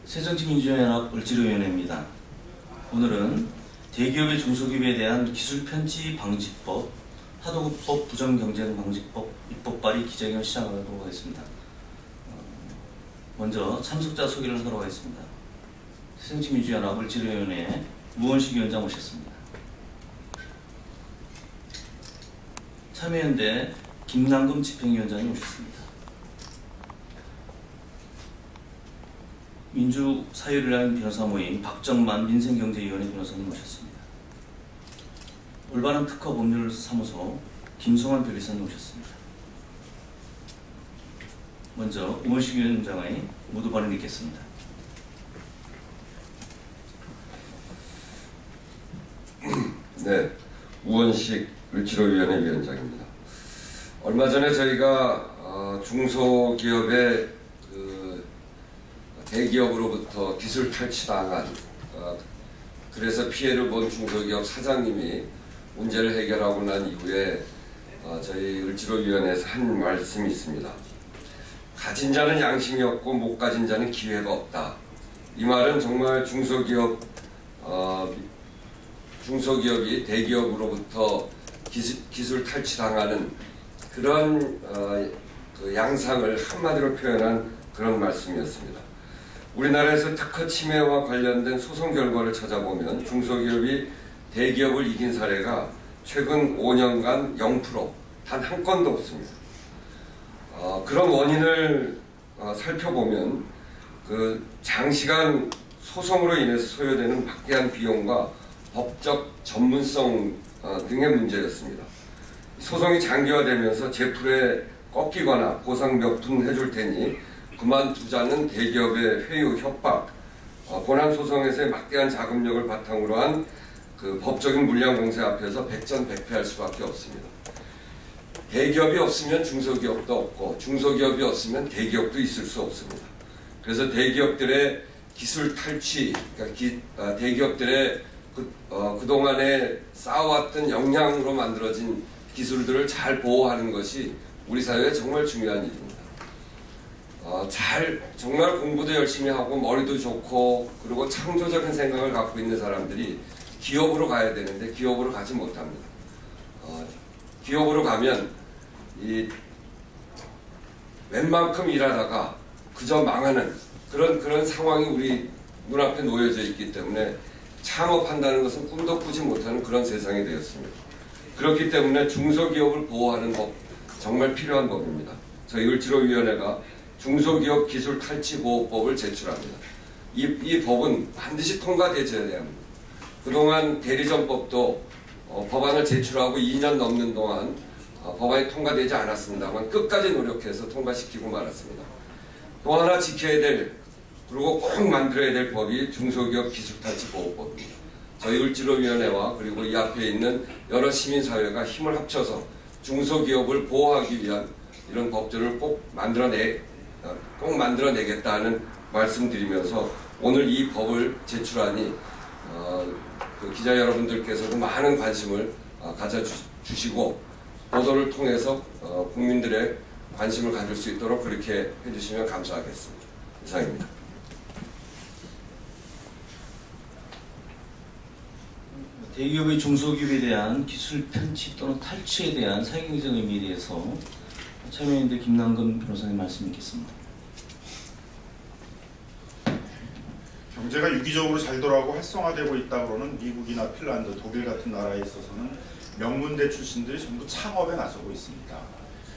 새정치민주연합 을지로위원회입니다. 오늘은 대기업의 중소기업에 대한 기술편취 방지법, 하도급법 부정경쟁방지법 입법 발의 기자회견 시작하도록 하겠습니다. 먼저 참석자 소개를 하도록 하겠습니다. 새정치민주연합 을지로위원회 우원식 위원장 오셨습니다. 참여연대 김남금 집행위원장이 오셨습니다. 민주사회를 위한 변호사 모임 박정만 민생경제위원회 변호사님 모셨습니다. 올바른 특허 법률사무소 김성환 변호사님 오셨습니다. 먼저 우원식 위원장의 모두 발언 읽겠습니다. 네, 우원식 을지로위원회 위원장입니다. 얼마 전에 저희가 중소기업의 대기업으로부터 기술 탈취당한 그래서 피해를 본 중소기업 사장님이 문제를 해결하고 난 이후에 저희 을지로위원회에서 한 말씀이 있습니다. 가진 자는 양심이 없고 못 가진 자는 기회가 없다. 이 말은 정말 중소기업이 대기업으로부터 기술 탈취당하는 그런 그 양상을 한마디로 표현한 그런 말씀이었습니다. 우리나라에서 특허 침해와 관련된 소송 결과를 찾아보면 중소기업이 대기업을 이긴 사례가 최근 5년간 0%, 단 한 건도 없습니다. 그런 원인을 살펴보면 그 장시간 소송으로 인해서 소요되는 막대한 비용과 법적 전문성 등의 문제였습니다. 소송이 장기화되면서 제풀에 꺾이거나 보상 몇 푼 해줄 테니 그만두자는 대기업의 회유, 협박, 고난소송에서의 막대한 자금력을 바탕으로 한 그 법적인 물량 공세 앞에서 백전백패할 수밖에 없습니다. 대기업이 없으면 중소기업도 없고 중소기업이 없으면 대기업도 있을 수 없습니다. 그래서 대기업들의 기술 탈취, 그러니까 대기업들의 그동안에 쌓아왔던 역량으로 만들어진 기술들을 잘 보호하는 것이 우리 사회에 정말 중요한 일입니다. 정말 공부도 열심히 하고 머리도 좋고 그리고 창조적인 생각을 갖고 있는 사람들이 기업으로 가야 되는데 기업으로 가지 못합니다. 기업으로 가면 웬만큼 일하다가 그저 망하는 그런 상황이 우리 눈앞에 놓여져 있기 때문에 창업한다는 것은 꿈도 꾸지 못하는 그런 세상이 되었습니다. 그렇기 때문에 중소기업을 보호하는 법 정말 필요한 법입니다. 저희 을지로위원회가 중소기업 기술 탈취 보호법을 제출합니다. 이 법은 반드시 통과되어야 합니다. 그동안 대리점법도 법안을 제출하고 2년 넘는 동안 법안이 통과되지 않았습니다만 끝까지 노력해서 통과시키고 말았습니다. 또 하나 지켜야 될 그리고 꼭 만들어야 될 법이 중소기업 기술 탈취 보호법입니다. 저희 을지로위원회와 그리고 이 앞에 있는 여러 시민사회가 힘을 합쳐서 중소기업을 보호하기 위한 이런 법들을 꼭 만들어내겠다는 말씀드리면서 오늘 이 법을 제출하니 그 기자 여러분들께서도 많은 관심을 가져주시고 보도를 통해서 국민들의 관심을 가질 수 있도록 그렇게 해주시면 감사하겠습니다. 이상입니다. 대기업의 중소기업에 대한 기술 편취 또는 탈취에 대한 사회경제적 의미에 대해서 참여연대 김남금 변호사님 말씀 있겠습니다. 경제가 유기적으로 잘 돌아가고 활성화되고 있다고는 미국이나 핀란드, 독일 같은 나라에 있어서는 명문대 출신들이 전부 창업에 나서고 있습니다.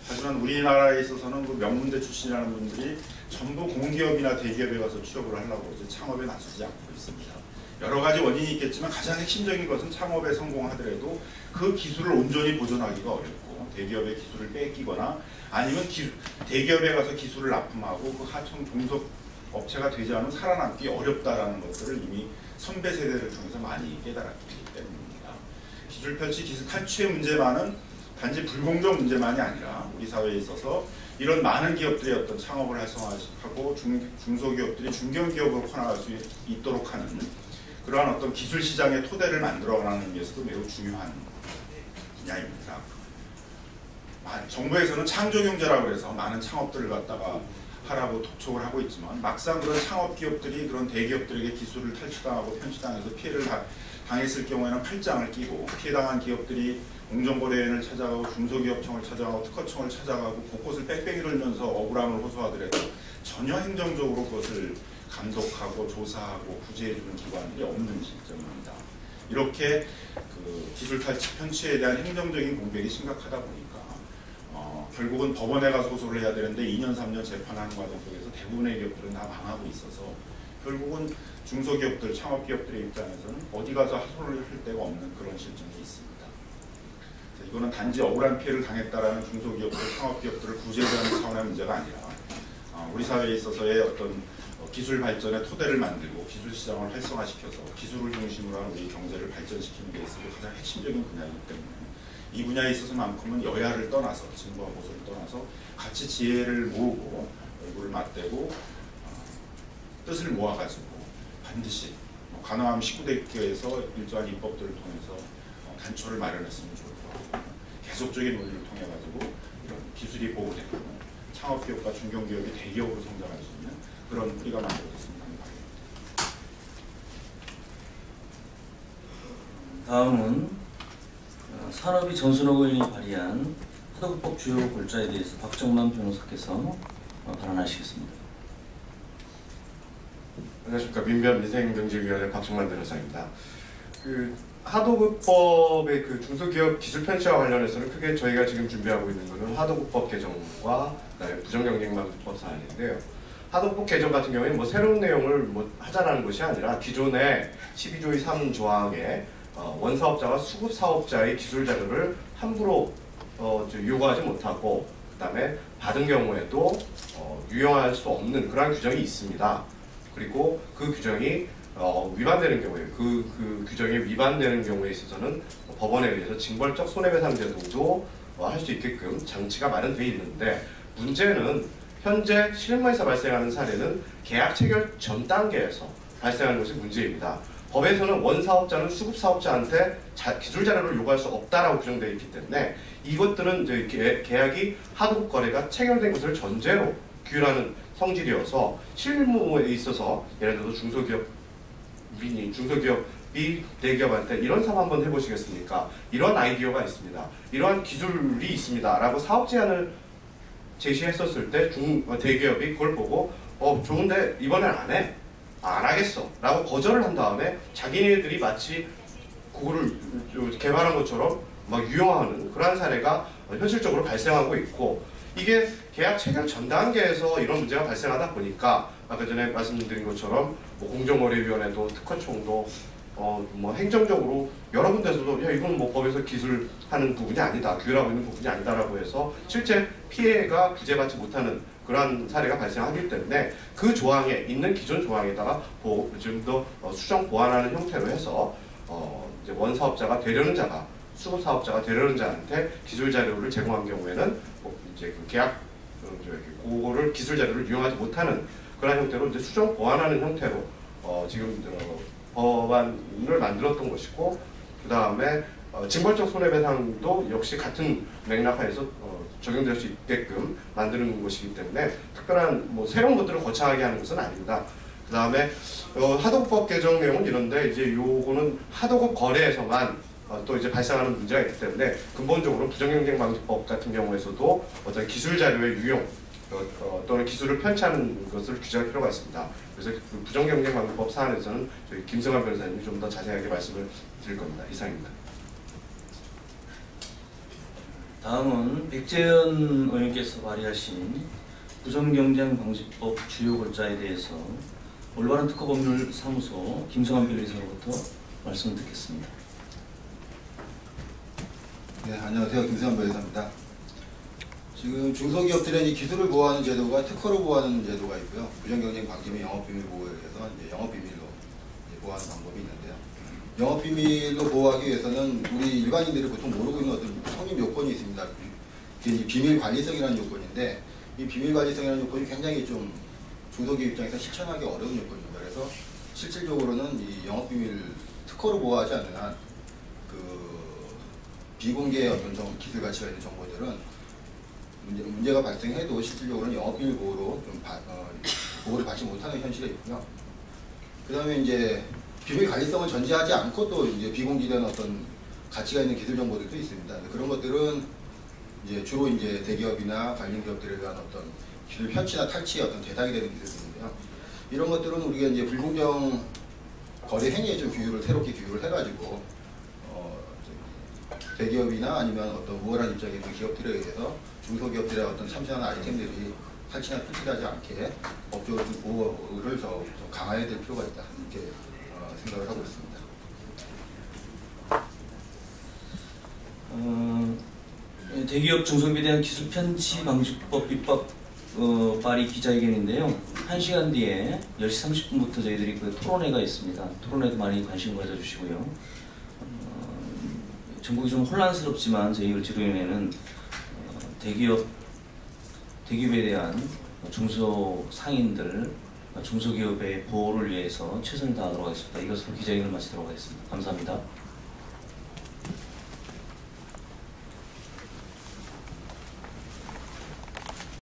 하지만 우리나라에 있어서는 그 명문대 출신이라는 분들이 전부 공기업이나 대기업에 가서 취업을 하려고 이제 창업에 나서지 않고 있습니다. 여러 가지 원인이 있겠지만 가장 핵심적인 것은 창업에 성공하더라도 그 기술을 온전히 보존하기가 어렵고 대기업의 기술을 뺏기거나 아니면 대기업에 가서 기술을 납품하고 그 하청 종속 업체가 되지 않으면 살아남기 어렵다라는 것들을 이미 선배 세대를 통해서 많이 깨달았기 때문입니다. 기술 편취, 기술 탈취의 문제만은 단지 불공정 문제만이 아니라 우리 사회에 있어서 이런 많은 기업들이 어떤 창업을 활성화하고 중소기업들이 중견기업으로 커나갈 수 있도록 하는 그러한 어떤 기술 시장의 토대를 만들어가는 의미에서도 매우 중요한 분야입니다. 정부에서는 창조경제라고 해서 많은 창업들을 갖다가 하라고 독촉을 하고 있지만 막상 그런 창업 기업들이 그런 대기업들에게 기술을 탈취당하고 편취당해서 피해를 당했을 경우에는 팔짱을 끼고 피해당한 기업들이 공정거래위원회를 찾아가고 중소기업청을 찾아가고 특허청을 찾아가고 곳곳을 빽빽이 돌면서 억울함을 호소하더라도 전혀 행정적으로 그것을 감독하고 조사하고 구제해주는 기관들이 없는 실정입니다. 이렇게 그 기술 탈취 편취에 대한 행정적인 공백이 심각하다 보니까 결국은 법원에 가서 소송을 해야 되는데 2년 3년 재판하는 과정 속에서 대부분의 기업들은 다 망하고 있어서 결국은 중소기업들, 창업기업들의 입장에서는 어디 가서 하소를 할 데가 없는 그런 실정이 있습니다. 이거는 단지 억울한 피해를 당했다라는 중소기업들, 창업기업들을 구제하는 차원의 문제가 아니라 우리 사회에 있어서의 어떤 기술 발전의 토대를 만들고 기술 시장을 활성화시켜서 기술을 중심으로 하는 우리 경제를 발전시키는 데 있어서 가장 핵심적인 분야이기 때문에 이 분야에 있어서만큼은 여야를 떠나서 진보와 보수를 떠나서 같이 지혜를 모으고 얼굴을 맞대고 뜻을 모아가지고 반드시 가능하면 19대 국회에서 일정한 입법들을 통해서 단초를 마련했으면 좋을 것 같고 계속적인 논의를 통해 가지고 이런 기술이 보호되고 창업기업과 중견기업이 대기업으로 성장할 수 있는 그런 뿌리가 만들어졌으면 하는 바람입니다. 다음은 산업이 전순옥 의원이 발의한 하도급법 주요 골자에 대해서 박정만 변호사께서 발언하시겠습니다. 안녕하십니까. 민변 민생경제위원회 박정만 변호사입니다. 하도급법의 중소기업 기술 편취와 관련해서는 크게 저희가 지금 준비하고 있는 것은 하도급법 개정과 그다음에 부정경쟁방지법 사안인데요. 하도급법 개정 같은 경우에는 새로운 내용을 하자라는 것이 아니라 기존의 12조의 3조항에 원사업자와 수급사업자의 기술 자료를 함부로 요구하지 못하고 그다음에 받은 경우에도 유용할 수 없는 그러한 규정이 있습니다. 그리고 그 규정이 위반되는 경우에 그 규정에 위반되는 경우에 있어서는 법원에 의해서 징벌적 손해배상 제도도 할 수 있게끔 장치가 마련되어 있는데 문제는 현재 실무에서 발생하는 사례는 계약 체결 전 단계에서 발생하는 것이 문제입니다. 법에서는 원사업자는 수급사업자한테 기술 자료를 요구할 수 없다라고 규정되어 있기 때문에 이것들은 계약이 하도급 거래가 체결된 것을 전제로 규율하는 성질이어서 실무에 있어서 예를 들어서 중소기업이 대기업한테 이런 사업 한번 해보시겠습니까? 이런 아이디어가 있습니다. 이러한 기술이 있습니다. 라고 사업 제안을 제시했었을 때 대기업이 그걸 보고 좋은데 이번엔 안 해. 안 하겠어. 라고 거절을 한 다음에 자기네들이 마치 그거를 개발한 것처럼 막 유용하는 그러한 사례가 현실적으로 발생하고 있고 이게 계약 체결 전 단계에서 이런 문제가 발생하다 보니까 아까 전에 말씀드린 것처럼 공정거래위원회도 특허청도 행정적으로 여러 군데서도 이건 법에서 기술하는 부분이 아니다, 규율하고 있는 부분이 아니다라고 해서 실제 피해가 구제받지 못하는 그러한 사례가 발생하기 때문에 그 조항에 있는 기존 조항에다가 좀 더 수정 보완하는 형태로 해서 이제 원사업자가 되려는 자가 수급사업자가 되려는 자한테 기술 자료를 제공한 경우에는 이제 그 계약 그거를 기술 자료를 이용하지 못하는 그런 형태로 이제 수정 보완하는 형태로 지금 법안을 만들었던 것이고 그 다음에 징벌적 손해배상도 역시 같은 맥락 하에서 적용될 수 있게끔 만드는 것이기 때문에 특별한 새로운 것들을 거창하게 하는 것은 아닙니다. 그 다음에 하도급법 개정 내용은 이런데 이제 요거는 하도급 거래에서만 또 이제 발생하는 문제가 있기 때문에 근본적으로 부정경쟁방지법 같은 경우에서도 어떤 기술 자료의 유용 또는 기술을 편취하는 것을 규제할 필요가 있습니다. 그래서 그 부정경쟁방지법 사안에서는 저희 김승환 변호사님이 좀 더 자세하게 말씀을 드릴 겁니다. 이상입니다. 다음은 백재현 의원께서 발의하신 부정경쟁방지법 주요 골자에 대해서 올바른 특허법률사무소 김성환 변호사로부터 말씀을 듣겠습니다. 네, 안녕하세요. 김성환 변호사입니다. 지금 중소기업들의 이 기술을 보호하는 제도가 특허로 보호하는 제도가 있고요. 부정경쟁 방지 및 영업비밀 보호에 의해서 이제 영업비밀로 보호하는 방법이 있는데요. 영업비밀로 보호하기 위해서는 우리 일반인들이 보통 모르고 있는 어떤 성립 요건이 있습니다. 이게 비밀관리성이라는 요건인데 이 비밀관리성이라는 요건이 굉장히 좀 중소기업 입장에서 실천하기 어려운 요건입니다. 그래서 실질적으로는 이 영업비밀 특허로 보호하지 않는 한 그 비공개 어떤 기술 가치가 있는 정보들은 문제가 발생해도 실질적으로는 영업비밀 보호로 좀 보호를 받지 못하는 현실이 있고요. 그다음에 이제 비밀 관리성을 전제하지 않고 또 이제 비공개된 어떤 가치가 있는 기술 정보들도 있습니다. 그런 것들은 이제 주로 이제 대기업이나 관련 기업들에 대한 어떤 기술 편취나 탈취의 어떤 대상이 되는 기술들인데요. 이런 것들은 우리가 이제 불공정 거래 행위에 좀 새롭게 규율을 해가지고 대기업이나 아니면 어떤 우월한 입장에 있는 기업들에 의해서 중소기업들의 어떤 참신한 아이템들이 탈취나 표출하지 않게 법적으로 좀 보호를 좀 강화해야 될 필요가 있다 이렇게 생각을 하고 있습니다. 대기업 중소기업에 대한 기술 편취 방지법 입법 발의 기자회견인데요. 1시간 뒤에 10시 30분부터 저희들이 그 토론회가 있습니다. 토론회도 많이 관심 가져주시고요. 전국이 좀 혼란스럽지만 저희 을지로위원회는 대기업에 대한 중소 상인들, 중소기업의 보호를 위해서 최선을 다하도록 하겠습니다. 이것으로 기자회견을 마치도록 하겠습니다. 감사합니다.